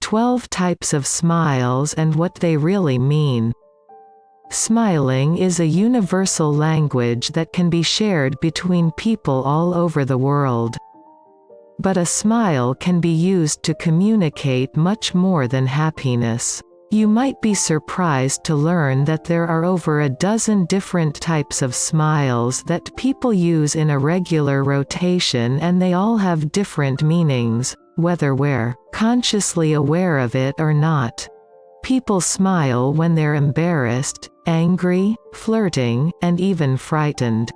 12 types of smiles and what they really mean. Smiling is a universal language that can be shared between people all over the world. But a smile can be used to communicate much more than happiness. You might be surprised to learn that there are over a dozen different types of smiles that people use in a regular rotation, and they all have different meanings, whether we're consciously aware of it or not. People smile when they're embarrassed, angry, flirting, and even frightened.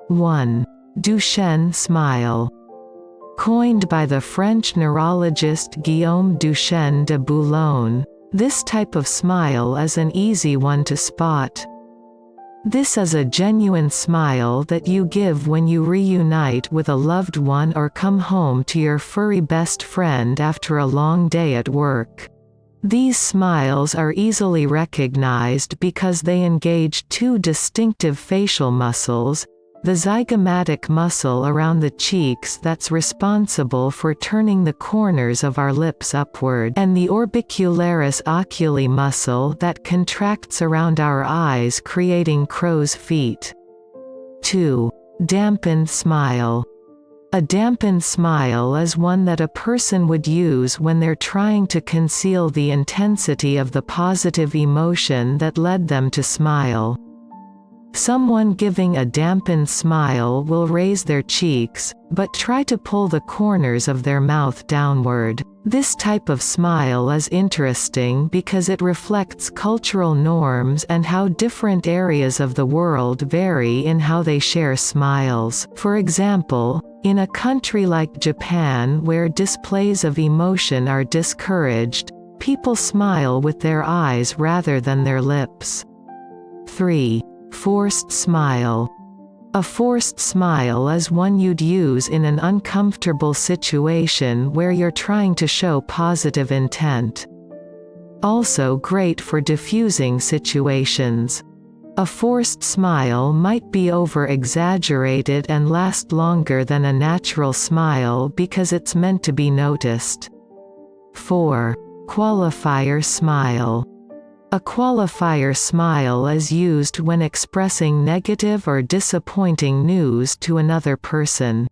1. Duchenne Smile. Coined by the French neurologist Guillaume Duchenne de Boulogne, this type of smile is an easy one to spot. This is a genuine smile that you give when you reunite with a loved one or come home to your furry best friend after a long day at work. These smiles are easily recognized because they engage two distinctive facial muscles: the zygomatic muscle around the cheeks that's responsible for turning the corners of our lips upward, and the orbicularis oculi muscle that contracts around our eyes, creating crow's feet. 2. Dampen Smile. A dampened smile is one that a person would use when they're trying to conceal the intensity of the positive emotion that led them to smile. Someone giving a dampened smile will raise their cheeks, but try to pull the corners of their mouth downward. This type of smile is interesting because it reflects cultural norms and how different areas of the world vary in how they share smiles. For example, in a country like Japan, where displays of emotion are discouraged, people smile with their eyes rather than their lips. 3. Forced Smile. A forced smile is one you'd use in an uncomfortable situation where you're trying to show positive intent. Also great for diffusing situations. A forced smile might be over-exaggerated and last longer than a natural smile because it's meant to be noticed. 4. Qualifier Smile. A qualifier smile is used when expressing negative or disappointing news to another person.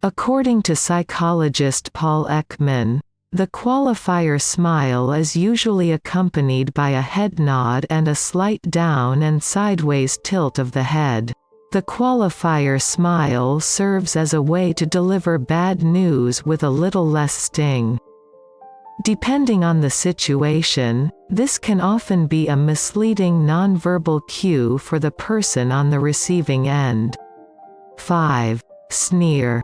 According to psychologist Paul Ekman, the qualifier smile is usually accompanied by a head nod and a slight down and sideways tilt of the head. The qualifier smile serves as a way to deliver bad news with a little less sting. Depending on the situation, this can often be a misleading nonverbal cue for the person on the receiving end. 5. Sneer.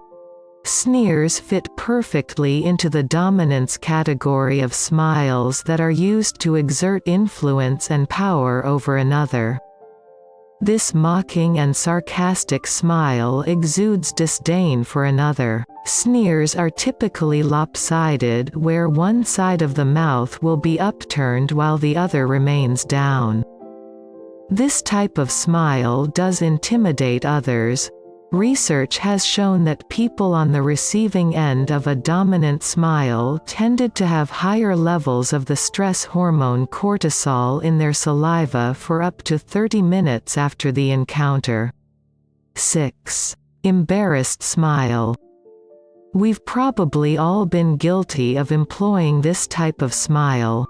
Sneers fit perfectly into the dominance category of smiles that are used to exert influence and power over another. This mocking and sarcastic smile exudes disdain for another. Sneers are typically lopsided, where one side of the mouth will be upturned while the other remains down. This type of smile does intimidate others. Research has shown that people on the receiving end of a dominant smile tended to have higher levels of the stress hormone cortisol in their saliva for up to 30 minutes after the encounter. 6. Embarrassed Smile. We've probably all been guilty of employing this type of smile.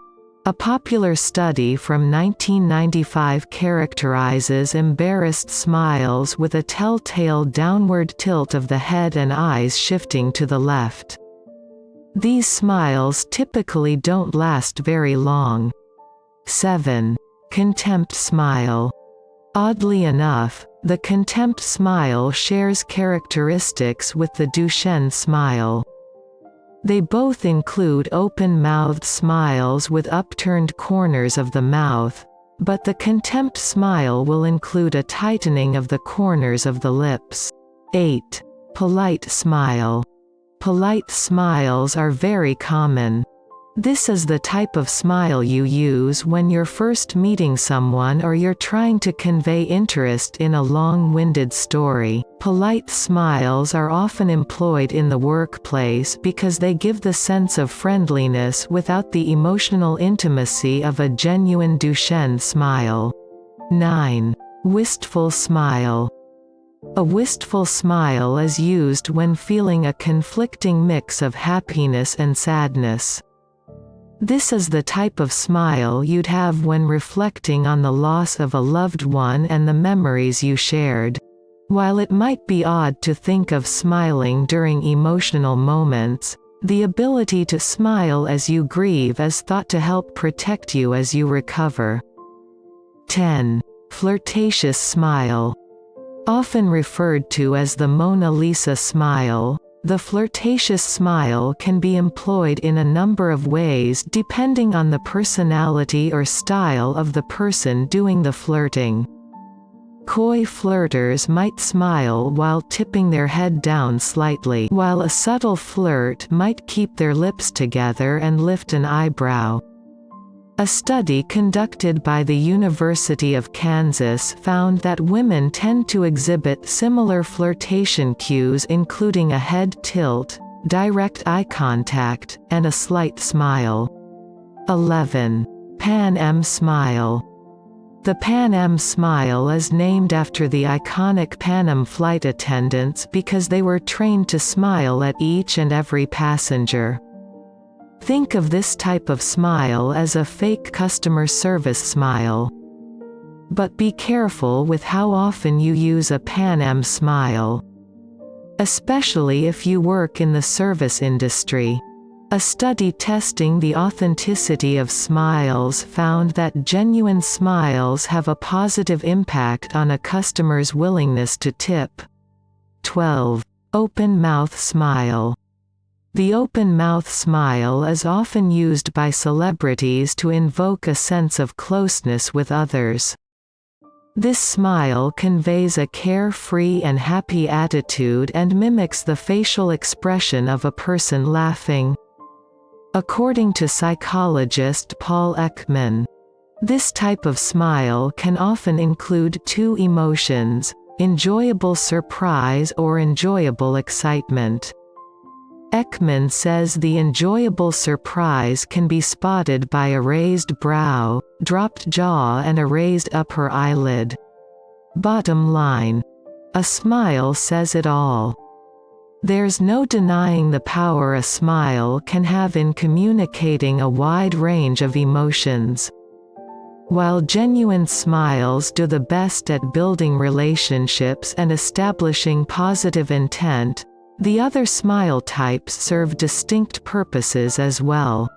A popular study from 1995 characterizes embarrassed smiles with a telltale downward tilt of the head and eyes shifting to the left. These smiles typically don't last very long. 7. Contempt Smile. Oddly enough, the Contempt Smile shares characteristics with the Duchenne Smile. They both include open-mouthed smiles with upturned corners of the mouth, but the Contempt Smile will include a tightening of the corners of the lips. 8. Polite Smile. Polite smiles are very common. This is the type of smile you use when you're first meeting someone or you're trying to convey interest in a long-winded story. Polite smiles are often employed in the workplace because they give the sense of friendliness without the emotional intimacy of a genuine Duchenne smile. 9. Wistful Smile. A wistful smile is used when feeling a conflicting mix of happiness and sadness. This is the type of smile you'd have when reflecting on the loss of a loved one and the memories you shared. While it might be odd to think of smiling during emotional moments, the ability to smile as you grieve is thought to help protect you as you recover. 10. Flirtatious Smile. Often referred to as the Mona Lisa smile, the flirtatious smile can be employed in a number of ways depending on the personality or style of the person doing the flirting. Coy flirters might smile while tipping their head down slightly, while a subtle flirt might keep their lips together and lift an eyebrow. A study conducted by the University of Kansas found that women tend to exhibit similar flirtation cues, including a head tilt, direct eye contact, and a slight smile. 11. Pan Am Smile. The Pan Am Smile is named after the iconic Pan Am flight attendants because they were trained to smile at each and every passenger. Think of this type of smile as a fake customer service smile. But be careful with how often you use a Pan Am smile. Especially if you work in the service industry. A study testing the authenticity of smiles found that genuine smiles have a positive impact on a customer's willingness to tip. 12. Open Mouth Smile. The open mouth smile is often used by celebrities to invoke a sense of closeness with others. This smile conveys a carefree and happy attitude and mimics the facial expression of a person laughing. According to psychologist Paul Ekman, this type of smile can often include two emotions: enjoyable surprise or enjoyable excitement. Ekman says the enjoyable surprise can be spotted by a raised brow, dropped jaw and a raised upper eyelid. Bottom line. A smile says it all. There's no denying the power a smile can have in communicating a wide range of emotions. While genuine smiles do the best at building relationships and establishing positive intent, the other smile types serve distinct purposes as well.